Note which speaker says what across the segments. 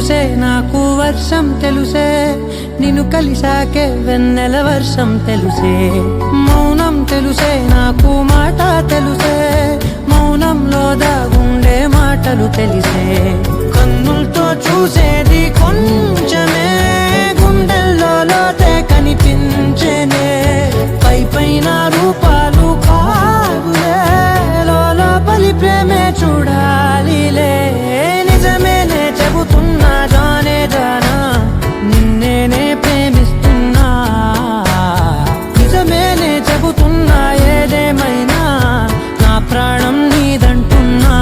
Speaker 1: తెలుసే నాకు వర్షం తెలుసే, నిన్ను కలిసాకే వెన్నెల వర్షం తెలుసే. మౌనం తెలుసే నాకు మాట తెలుసే, మౌనంలో దాగుండే మాటలు తెలిసే. కన్నులతో చూసేది కొంచెమే, గుండెల్లో లోతే కనిపించేనే. పై పైన రూపాలు కాదులే, లోపలి ప్రేమే చూడాలిలే. నిజమేనే చెబుతున్నా జానే జానా, నిన్నేనే ప్రేమిస్తున్నా. నిజమేనే చెబుతున్నా ఏదేమైనా, నా ప్రాణం నీదంటున్నా.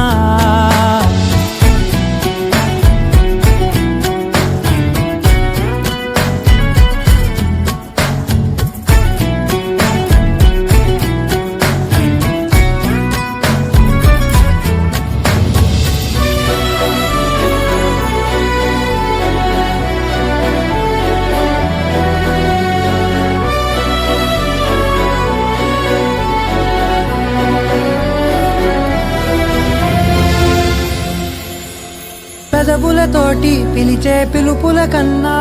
Speaker 1: పెదవులతోటి పిలిచే పిలుపుల కన్నా,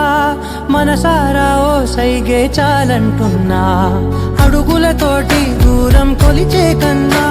Speaker 1: మనసారా ఓ సైగే చాలంటున్నా. అడుగులతోటి దూరం కొలిచే కన్నా,